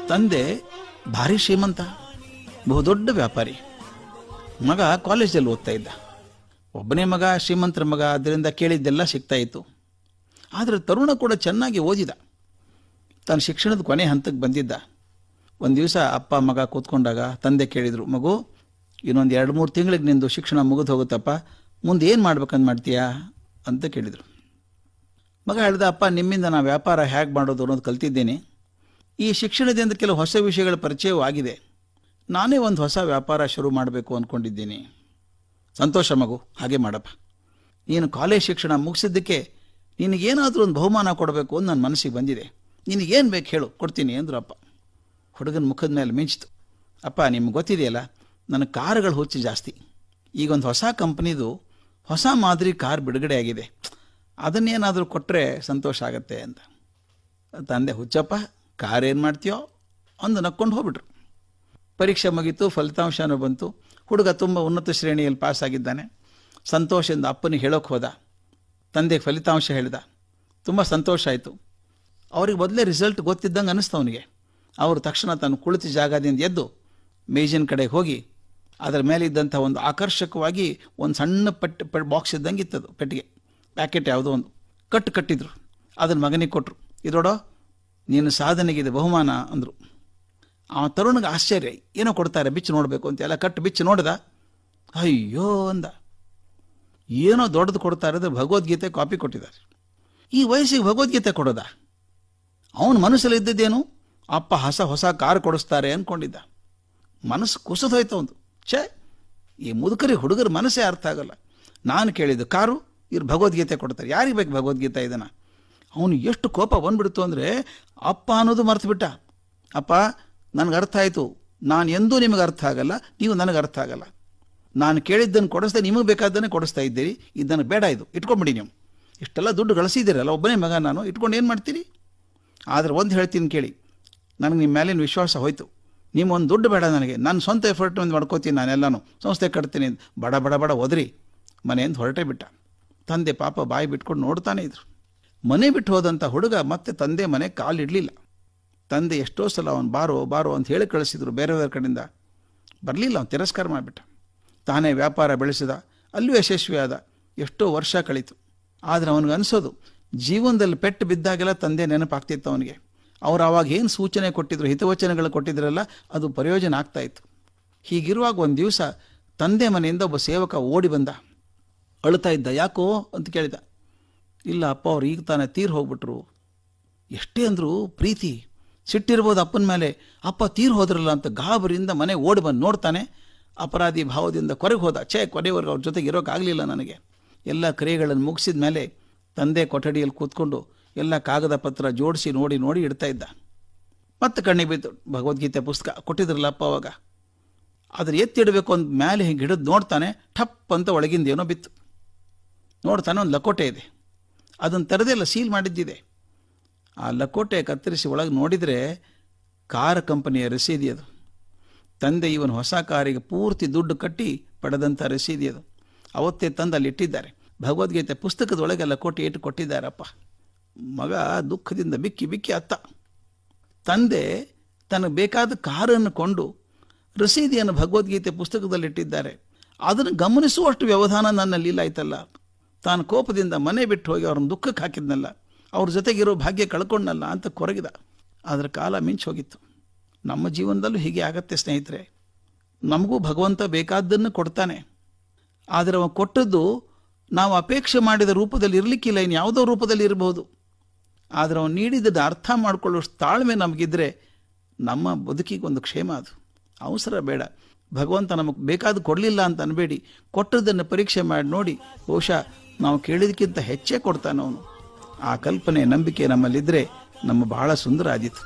ತಂದೆ ಭಾರಿ ಶ್ರೀಮಂತ, ಬಹುದೊಡ್ಡ ವ್ಯಾಪಾರಿ. ಮಗ ಕಾಲೇಜಲ್ಲಿ ಓದ್ತಾ ಇದ್ದ. ಒಬ್ಬನೇ ಮಗ, ಶ್ರೀಮಂತರ ಮಗ, ಅದರಿಂದ ಕೇಳಿದ್ದೆಲ್ಲ ಸಿಗ್ತಾ ಇತ್ತು. ಆದರೆ ತರುಣ ಕೂಡ ಚೆನ್ನಾಗಿ ಓದಿದ. ತಾನು ಶಿಕ್ಷಣದ ಕೊನೆ ಹಂತಕ್ಕೆ ಬಂದಿದ್ದ. ಒಂದು ದಿವಸ ಅಪ್ಪ ಮಗ ಕೂತ್ಕೊಂಡಾಗ ತಂದೆ ಕೇಳಿದರು, ಮಗು ಇನ್ನೊಂದು 2-3 ತಿಂಗಳಿಗೆ ನಿಂದು ಶಿಕ್ಷಣ ಮುಗಿದು ಹೋಗುತ್ತಪ್ಪ, ಮುಂದೆ ಏನು ಮಾಡ್ಬೇಕಂತ ಮಾಡ್ತೀಯಾ ಅಂತ ಕೇಳಿದರು. ಮಗ ಹೇಳ್ದ, ಅಪ್ಪ ನಿಮ್ಮಿಂದ ನಾನು ವ್ಯಾಪಾರ ಹೇಗೆ ಮಾಡೋದು ಅನ್ನೋದು ಕಲ್ತಿದ್ದೇನೆ. ಈ ಶಿಕ್ಷಣದಿಂದ ಕೆಲವು ಹೊಸ ವಿಷಯಗಳ ಪರಿಚಯವೂ ಆಗಿದೆ. ನಾನೇ ಒಂದು ಹೊಸ ವ್ಯಾಪಾರ ಶುರು ಮಾಡಬೇಕು ಅಂದ್ಕೊಂಡಿದ್ದೀನಿ. ಸಂತೋಷ ಮಗು, ಹಾಗೆ ಮಾಡಪ್ಪ. ನೀನು ಕಾಲೇಜ್ ಶಿಕ್ಷಣ ಮುಗಿಸಿದ್ದಕ್ಕೆ ನಿನಗೇನಾದರೂ ಒಂದು ಬಹುಮಾನ ಕೊಡಬೇಕು ಅಂತ ನನ್ನ ಮನಸ್ಸಿಗೆ ಬಂದಿದೆ. ನಿನಗೇನು ಬೇಕು ಹೇಳು, ಕೊಡ್ತೀನಿ ಅಂದರು ಅಪ್ಪ. ಹುಡುಗನ ಮುಖದ ಮೇಲೆ ಮಿಂಚಿತು. ಅಪ್ಪ, ನಿಮ್ಗೆ ಗೊತ್ತಿದೆಯಲ್ಲ, ನನ್ನ ಕಾರುಗಳು ಹುಚ್ಚು ಜಾಸ್ತಿ. ಈಗೊಂದು ಹೊಸ ಕಂಪ್ನಿದು ಹೊಸ ಮಾದರಿ ಕಾರ್ ಬಿಡುಗಡೆ ಆಗಿದೆ, ಅದನ್ನೇನಾದರೂ ಕೊಟ್ಟರೆ ಸಂತೋಷ ಆಗತ್ತೆ ಅಂತ. ತಂದೆ, ಹುಚ್ಚಪ್ಪ, ಕಾರ್ ಏನು ಮಾಡ್ತೀಯೋ ಅಂದು ನಕ್ಕೊಂಡು ಹೋಗ್ಬಿಟ್ರು. ಪರೀಕ್ಷೆ ಮುಗೀತು, ಫಲಿತಾಂಶನೂ ಬಂತು. ಹುಡುಗ ತುಂಬ ಉನ್ನತ ಶ್ರೇಣಿಯಲ್ಲಿ ಪಾಸಾಗಿದ್ದಾನೆ. ಸಂತೋಷದಿಂದ ಅಪ್ಪನಿಗೆ ಹೇಳೋಕೆ ಹೋದ. ತಂದೆಗೆ ಫಲಿತಾಂಶ ಹೇಳಿದ. ತುಂಬ ಸಂತೋಷ ಆಯಿತು. ಅವ್ರಿಗೆ ಮೊದಲೇ ರಿಸಲ್ಟ್ ಗೊತ್ತಿದ್ದಂಗೆ ಅನ್ನಿಸ್ತು ಅವನಿಗೆ. ಅವರು ತಕ್ಷಣ ತಾನು ಕುಳಿತ ಜಾಗದಿಂದ ಎದ್ದು ಮೇಜಿನ ಕಡೆಗೆ ಹೋಗಿ ಅದರ ಮೇಲೆ ಇದ್ದಂಥ ಒಂದು ಆಕರ್ಷಕವಾಗಿ ಒಂದು ಸಣ್ಣ ಬಾಕ್ಸ್ ಇದ್ದಂಗೆ ಇತ್ತದು, ಪೆಟ್ಟಿಗೆ ಪ್ಯಾಕೆಟ್ ಯಾವುದೋ ಒಂದು ಕಟ್ಟಿದ್ರು. ಅದನ್ನು ಮಗನಿಗೆ ಕೊಟ್ಟರು. ಇದೋಡೋ ನೀನು ಸಾಧನೆಗಿದೆ ಬಹುಮಾನ ಅಂದರು. ಆ ತರುಣಿಗೆ ಆಶ್ಚರ್ಯ, ಏನೋ ಕೊಡ್ತಾರೆ, ಬಿಚ್ಚು ನೋಡಬೇಕು ಅಂತ. ಎಲ್ಲ ಬಿಚ್ಚು ನೋಡ್ದ. ಅಯ್ಯೋ ಅಂದ, ಏನೋ ದೊಡ್ಡದು ಕೊಡ್ತಾ ಇರೋದು, ಭಗವದ್ಗೀತೆ ಕಾಪಿ ಕೊಟ್ಟಿದ್ದಾರೆ. ಈ ವಯಸ್ಸಿಗೆ ಭಗವದ್ಗೀತೆ ಕೊಡೋದ? ಅವನ ಮನಸ್ಸಲ್ಲಿ ಇದ್ದದ್ದೇನು, ಅಪ್ಪ ಹೊಸ ಕಾರ್ ಕೊಡಿಸ್ತಾರೆ ಅಂದ್ಕೊಂಡಿದ್ದ. ಮನಸ್ಸು ಕುಸಿದೋಯ್ತು ಒಂದು. ಈ ಮುದುಕರಿಗೆ ಹುಡುಗರ ಮನಸ್ಸೇ ಅರ್ಥ ಆಗಲ್ಲ. ನಾನು ಕೇಳಿದ್ದು ಕಾರು, ಇವ್ರು ಭಗವದ್ಗೀತೆ ಕೊಡ್ತಾರೆ, ಯಾರಿಗೆ ಬೇಕು ಭಗವದ್ಗೀತೆ ಇದನ್ನು? ಅವನು ಎಷ್ಟು ಕೋಪ ಬಂದ್ಬಿಡ್ತು ಅಂದರೆ ಅಪ್ಪ ಅನ್ನೋದು ಮರ್ತು ಬಿಟ್ಟ. ಅಪ್ಪ, ನನಗೆ ಅರ್ಥ ಆಯಿತು, ನಾನು ಎಂದೂ ನಿಮಗೆ ಅರ್ಥ ಆಗಲ್ಲ, ನೀವು ನನಗೆ ಅರ್ಥ ಆಗಲ್ಲ. ನಾನು ಕೇಳಿದ್ದನ್ನು ಕೊಡಿಸ್ದೆ, ನಿಮಗೆ ಬೇಕಾದ್ದನ್ನೇ ಕೊಡಿಸ್ತಾ ಇದ್ದೀರಿ, ಇದನ್ನು ಬೇಡ, ಇದು ಇಟ್ಕೊಂಬಿಡಿ. ನೀವು ಇಷ್ಟೆಲ್ಲ ದುಡ್ಡು ಗಳಿಸಿದ್ದೀರಲ್ಲ, ಒಬ್ಬನೇ ಮಗ ನಾನು, ಇಟ್ಕೊಂಡು ಏನು ಮಾಡ್ತೀರಿ? ಆದರೆ ಒಂದು ಹೇಳ್ತೀನಿ ಕೇಳಿ, ನನಗೆ ನಿಮ್ಮ ಮೇಲಿನ ವಿಶ್ವಾಸ ಹೋಯಿತು. ನಿಮ್ಮೊಂದು ದುಡ್ಡು ಬೇಡ ನನಗೆ, ನನ್ನ ಸ್ವಂತ ಎಫರ್ಟ್ ಒಂದು ಮಾಡ್ಕೋತೀನಿ, ನಾನೆಲ್ಲನೂ ಸಂಸ್ಥೆ ಕಟ್ತೀನಿ. ಬಡ ಒದರಿ ಮನೆಯಿಂದ ಹೊರಟೇ ಬಿಟ್ಟ. ತಂದೆ ಪಾಪ ಬಾಯಿ ಬಿಟ್ಕೊಂಡು ನೋಡ್ತಾನೆ ಇದ್ರು. ಮನೆ ಬಿಟ್ಟು ಹೋದಂಥ ಹುಡುಗ ಮತ್ತೆ ತಂದೆ ಮನೆ ಕಾಲಿಡಲಿಲ್ಲ. ತಂದೆ ಎಷ್ಟೋ ಸಲ ಅವನು ಬಾರೋ ಅಂತ ಹೇಳಿ ಕಳಿಸಿದ್ರು ಬೇರೆಯವರ ಕಡೆಯಿಂದ. ಬರಲಿಲ್ಲ, ಅವನು ತಿರಸ್ಕಾರ ಮಾಡಿಬಿಟ್ಟ. ತಾನೇ ವ್ಯಾಪಾರ ಬೆಳೆಸಿದ, ಅಲ್ಲೂ ಯಶಸ್ವಿ ಆದ. ಎಷ್ಟೋ ವರ್ಷ ಕಳೀತು. ಆದರೆ ಅವನಿಗೆ ಅನಿಸೋದು, ಜೀವನದಲ್ಲಿ ಪೆಟ್ಟು ಬಿದ್ದಾಗೆಲ್ಲ ತಂದೆ ನೆನಪಾಗ್ತಿತ್ತು ಅವನಿಗೆ. ಅವ್ರು ಆವಾಗ ಏನು ಸೂಚನೆ ಕೊಟ್ಟಿದ್ರು, ಹಿತವಚನಗಳು ಕೊಟ್ಟಿದ್ರಲ್ಲ, ಅದು ಪ್ರಯೋಜನ ಆಗ್ತಾಯಿತ್ತು. ಹೀಗಿರುವಾಗ ಒಂದು ದಿವಸ ತಂದೆ ಮನೆಯಿಂದ ಒಬ್ಬ ಸೇವಕ ಓಡಿ ಬಂದ. ಅಳ್ತಾ ಇದ್ದ. ಯಾಕೋ ಅಂತ ಕೇಳಿದ. ಇಲ್ಲ ಅಪ್ಪ, ಅವ್ರು ಈಗ ತಾನೇ ತೀರ್ ಹೋಗ್ಬಿಟ್ರು. ಎಷ್ಟೇ ಅಂದರೂ ಪ್ರೀತಿ, ಸಿಟ್ಟಿರ್ಬೋದು ಅಪ್ಪನ ಮೇಲೆ. ಅಪ್ಪ ತೀರ್ ಹೋದ್ರಲ್ಲ ಅಂತ ಗಾಬರಿಯಿಂದ ಮನೆ ಓಡಿ ಬಂದು ನೋಡ್ತಾನೆ. ಅಪರಾಧಿ ಭಾವದಿಂದ ಕೊರೆಗೆ ಹೋದ. ಕೊನೆವರೆಗೂ ಅವ್ರ ಜೊತೆಗೆ ಇರೋಕ್ಕಾಗಲಿಲ್ಲ ನನಗೆ. ಎಲ್ಲ ಕ್ರಿಯೆಗಳನ್ನು ಮುಗಿಸಿದ ಮೇಲೆ ತಂದೆ ಕೊಠಡಿಯಲ್ಲಿ ಕೂತ್ಕೊಂಡು ಎಲ್ಲ ಕಾಗದ ಪತ್ರ ಜೋಡಿಸಿ ನೋಡಿ ಇಡ್ತಾ ಇದ್ದ. ಮತ್ತೆ ಕಣ್ಣಿಗೆ ಬಿತ್ತು ಭಗವದ್ಗೀತೆ ಪುಸ್ತಕ ಕೊಟ್ಟಿದ್ರಲ್ಲ ಅಪ್ಪ ಅವಾಗ. ಆದರೆ ಎತ್ತಿಡಬೇಕು ಅಂದ ಮೇಲೆ ಹಿಂಗೆ ಹಿಡಿದು ನೋಡ್ತಾನೆ. ಠಪ್ ಅಂತ ಒಳಗಿಂದ ಏನೋ ಬಿತ್ತು. ನೋಡ್ತಾನೆ, ಒಂದು ಲಕೋಟೆ ಇದೆ. ಅದನ್ನು ತೆರೆದೆಲ್ಲ ಸೀಲ್ ಮಾಡಿದ್ದಿದೆ. ಆ ಲಕೋಟೆ ಕತ್ತರಿಸಿ ಒಳಗೆ ನೋಡಿದರೆ ಕಾರ್ ಕಂಪನಿಯ ರಸೀದಿ ಅದು. ತಂದೆ ಇವನು ಹೊಸ ಕಾರಿಗೆ ಪೂರ್ತಿ ದುಡ್ಡು ಕಟ್ಟಿ ಪಡೆದಂಥ ರಸೀದಿ ಅದು. ಅವತ್ತೇ ತಂದು ಅಲ್ಲಿ ಇಟ್ಟಿದ್ದಾರೆ. ಭಗವದ್ಗೀತೆ ಪುಸ್ತಕದೊಳಗೆ ಲಕೋಟೆ ಇಟ್ಟು ಕೊಟ್ಟಿದ್ದಾರಪ್ಪ. ಮಗ ದುಃಖದಿಂದ ಬಿಕ್ಕಿ ಅತ್ತ. ತಂದೆ ತನಗೆ ಬೇಕಾದ ಕಾರನ್ನು ಕೊಂಡು ರಸೀದಿಯನ್ನು ಭಗವದ್ಗೀತೆ ಪುಸ್ತಕದಲ್ಲಿಟ್ಟಿದ್ದಾರೆ. ಅದನ್ನು ಗಮನಿಸುವಷ್ಟು ವ್ಯವಧಾನ ನನ್ನಲ್ಲಿ ಇಲ್ಲ ಆಯ್ತಲ್ಲ. ತಾನು ಕೋಪದಿಂದ ಮನೆ ಬಿಟ್ಟು ಹೋಗಿ ಅವ್ರನ್ನ ದುಃಖಕ್ಕೆ ಹಾಕಿದ್ನಲ್ಲ, ಅವ್ರ ಜೊತೆಗಿರೋ ಭಾಗ್ಯ ಕಳ್ಕೊಂಡಲ್ಲ ಅಂತ ಕೊರಗಿದ. ಅದರ ಕಾಲ ಮಿಂಚು ಹೋಗಿತ್ತು. ನಮ್ಮ ಜೀವನದಲ್ಲೂ ಹೀಗೆ ಆಗತ್ತೆ ಸ್ನೇಹಿತರೆ. ನಮಗೂ ಭಗವಂತ ಬೇಕಾದ್ದನ್ನು ಕೊಡ್ತಾನೆ. ಆದರೆ ಅವ ಕೊಟ್ಟದ್ದು ನಾವು ಅಪೇಕ್ಷೆ ಮಾಡಿದ ರೂಪದಲ್ಲಿ ಇರಲಿಕ್ಕಿಲ್ಲ, ಇನ್ನು ಯಾವುದೋ ರೂಪದಲ್ಲಿ ಇರಬಹುದು. ಆದರೆ ಅವನು ನೀಡಿದ್ದನ್ನು ಅರ್ಥ ಮಾಡಿಕೊಳ್ಳುವಷ್ಟು ತಾಳ್ಮೆ ನಮಗಿದ್ರೆ ನಮ್ಮ ಬದುಕಿಗೆ ಒಂದು ಕ್ಷೇಮ. ಅದು ಅವಸರ ಬೇಡ. ಭಗವಂತ ನಮಗೆ ಬೇಕಾದ ಕೊಡಲಿಲ್ಲ ಅಂತ ಅನ್ಬೇಡಿ. ಕೊಟ್ಟದ್ದನ್ನು ಪರೀಕ್ಷೆ ಮಾಡಿ ನೋಡಿ, ಬಹುಶಃ ನಾವು ಕೇಳಿದಕ್ಕಿಂತ ಹೆಚ್ಚೇ ಕೊಡ್ತಾನೆ ಅವನು. ಆ ಕಲ್ಪನೆ, ನಂಬಿಕೆ ನಮ್ಮಲ್ಲಿದ್ದರೆ ನಮ್ಮ ಬಹಳ ಸುಂದರ ಆದೀತು.